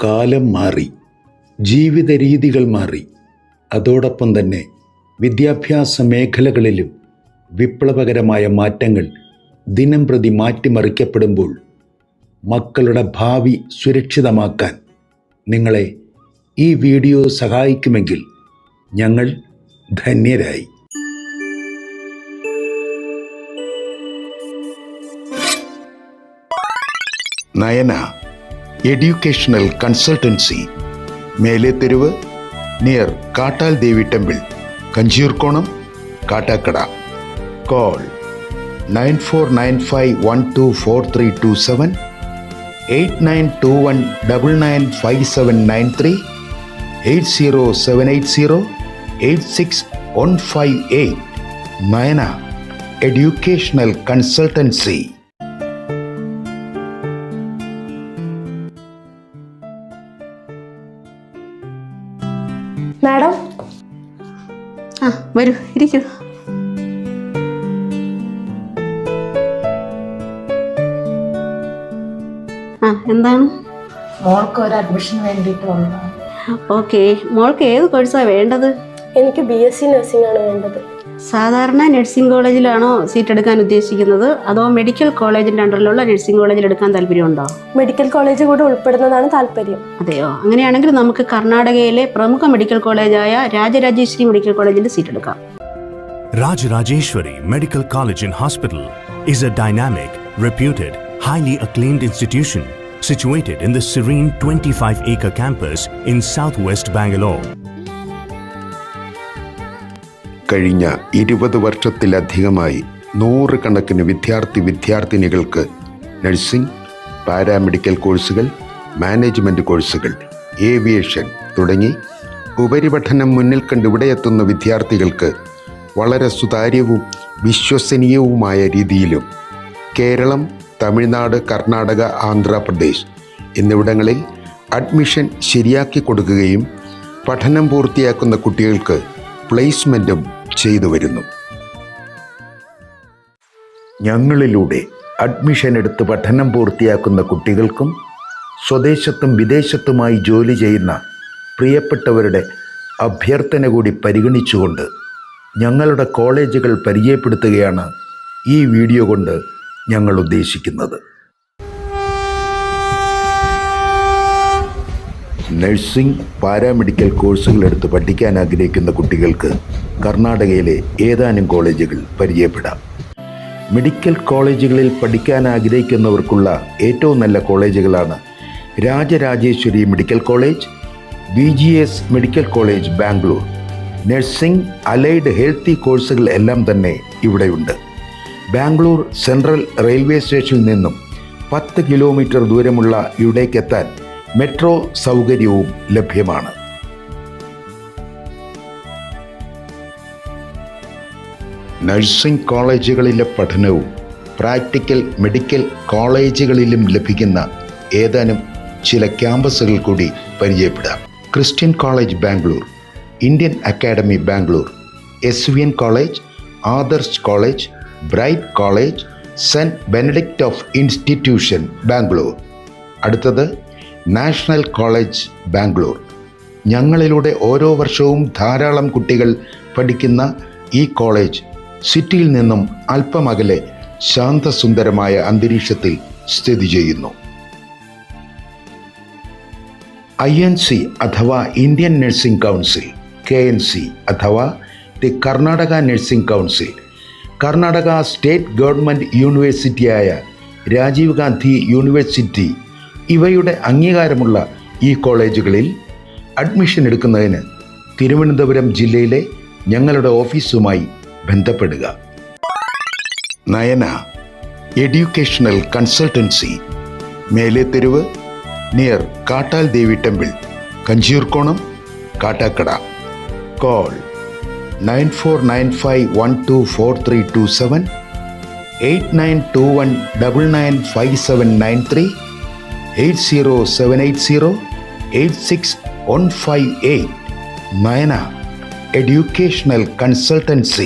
കാലം മാറി, ജീവിത രീതികൾ മാറി. അതോടൊപ്പം തന്നെ വിദ്യാഭ്യാസ മേഖലകളിലും വിപ്ലവകരമായ മാറ്റങ്ങൾ ദിനംപ്രതി മാറ്റിമറിക്കപ്പെടുമ്പോൾ മക്കളുടെ ഭാവി സുരക്ഷിതമാക്കാൻ നിങ്ങളെ ഈ വീഡിയോ സഹായിക്കുമെങ്കിൽ ഞങ്ങൾ ധന്യരായി. Nayana educational consultancy, Melatheruvu, near Kattal Devi temple, Kanjiyoorkonam, Kattakada. Call 9495124327, 8921995793, 8078086158. Nayana educational consultancy. Madam, വരൂ, ഇരിക്കൂ. എന്താണ്? മോൾക്ക് ഒരു അഡ്മിഷൻ വേണ്ടിയിട്ട് വന്നതാണ്. ഓക്കെ, മോൾക്ക് ഏത് കോഴ്സാണ് വേണ്ടത്? എനിക്ക് BSc നഴ്സിംഗ് ആണ് വേണ്ടത്. സാധാരണ നഴ്സിംഗ് കോളേജിലാണോ സീറ്റ് എടുക്കാൻ ഉദ്ദേശിക്കുന്നത്, അതോ മെഡിക്കൽ കോളേജിൻ്റെ അണ്ടറിലുള്ള നഴ്സിംഗ് കോളേജിൽ എടുക്കാൻ താല്പര്യമുണ്ടോ? മെഡിക്കൽ കോളേജ് കൂടെ ഉൾപ്പെടുന്നതാണ് താല്പര്യം. അതെയോ? അങ്ങനെയാണെങ്കിൽ നമുക്ക് കർണാടകയിലെ പ്രമുഖ മെഡിക്കൽ കോളേജായ രാജരാജേശ്വരി മെഡിക്കൽ കോളേജിൽ സീറ്റ് എടുക്കാം. Rajarajeshwari Medical College and Hospital is a dynamic, reputed, highly acclaimed institution situated in the serene 25-acre campus in southwest Bangalore. കഴിഞ്ഞ 20 വർഷത്തിലധികമായി നൂറുകണക്കിന് വിദ്യാർത്ഥിനികൾക്ക് നഴ്സിംഗ്, പാരാമെഡിക്കൽ കോഴ്സുകൾ, മാനേജ്മെൻറ്റ് കോഴ്സുകൾ, ഏവിയേഷൻ തുടങ്ങി ഉപരിപഠനം മുന്നിൽ കണ്ട് ഇവിടെയെത്തുന്ന വിദ്യാർത്ഥികൾക്ക് വളരെ സുതാര്യവും വിശ്വസനീയവുമായ രീതിയിലും കേരളം, തമിഴ്നാട്, കർണാടക, ആന്ധ്രാപ്രദേശ് എന്നിവിടങ്ങളിൽ അഡ്മിഷൻ ശരിയാക്കി കൊടുക്കുകയും പഠനം പൂർത്തിയാക്കുന്ന കുട്ടികൾക്ക് പ്ലേസ്മെൻറ്റും ചെയ്തു വരുന്നു. ഞങ്ങളിലൂടെ അഡ്മിഷൻ എടുത്ത് പഠനം പൂർത്തിയാക്കുന്ന കുട്ടികൾക്കും സ്വദേശത്തും വിദേശത്തുമായി ജോലി ചെയ്യുന്ന പ്രിയപ്പെട്ടവരുടെ അഭ്യർത്ഥന കൂടി പരിഗണിച്ചുകൊണ്ട് ഞങ്ങളുടെ കോളേജുകൾ പരിചയപ്പെടുത്തുകയാണ് ഈ വീഡിയോ കൊണ്ട് ഞങ്ങൾ ഉദ്ദേശിക്കുന്നത്. നഴ്സിംഗ്, പാരാമെഡിക്കൽ കോഴ്സുകൾ എടുത്ത് പഠിക്കാൻ ആഗ്രഹിക്കുന്ന കുട്ടികൾക്ക് കർണാടകയിലെ ഏതാനും കോളേജുകൾ പരിചയപ്പെടാം. മെഡിക്കൽ കോളേജുകളിൽ പഠിക്കാൻ ആഗ്രഹിക്കുന്നവർക്കുള്ള ഏറ്റവും നല്ല കോളേജുകളാണ് Rajarajeshwari medical college, BGS medical college Bangalore. Nursing, allied healthy കോഴ്സുകൾ എല്ലാം തന്നെ ഇവിടെയുണ്ട്. ബാംഗ്ലൂർ സെൻട്രൽ റെയിൽവേ സ്റ്റേഷനിൽ നിന്നും 10 കിലോമീറ്റർ ദൂരമുള്ള ഇവിടേക്കെത്താൻ മെട്രോ സൗകര്യവും ലഭ്യമാണ്. നഴ്സിംഗ് കോളേജുകളിലെ പഠനവും പ്രാക്ടിക്കൽ മെഡിക്കൽ കോളേജുകളിലും ലഭിക്കുന്ന ഏതാനും ചില ക്യാമ്പസുകൾ കൂടി പരിചയപ്പെടാം. Christian college Bangalore, Indian academy Bangalore, SVN college, Adarsh college, bright college, saint Benedict of institution Bangalore. അടുത്തത് നാഷണൽ കോളേജ് ബാംഗ്ലൂർ. ഞങ്ങളിലൂടെ ഓരോ വർഷവും ധാരാളം കുട്ടികൾ പഠിക്കുന്ന ഈ കോളേജ് സിറ്റിയിൽ നിന്നും അല്പം അകലെ ശാന്തസുന്ദരമായ അന്തരീക്ഷത്തിൽ സ്ഥിതി ചെയ്യുന്നു. INC അഥവാ ഇന്ത്യൻ നഴ്സിംഗ് കൗൺസിൽ, KNC അഥവാ the Karnataka nursing council, Karnataka state government യൂണിവേഴ്സിറ്റിയായ രാജീവ് ഗാന്ധി യൂണിവേഴ്സിറ്റി ഇവയുടെ അംഗീകാരമുള്ള ഈ കോളേജുകളിൽ അഡ്മിഷൻ എടുക്കുന്നതിന് തിരുവനന്തപുരം ജില്ലയിലെ ഞങ്ങളുടെ ഓഫീസുമായി ബന്ധപ്പെടുക. Nayana educational consultancy, Melatheruvu, near Kattal Devi temple, Kanjiyoorkonam, Kattakada. Call 9495124327, 8921995793, 8078086158. Nayana educational consultancy.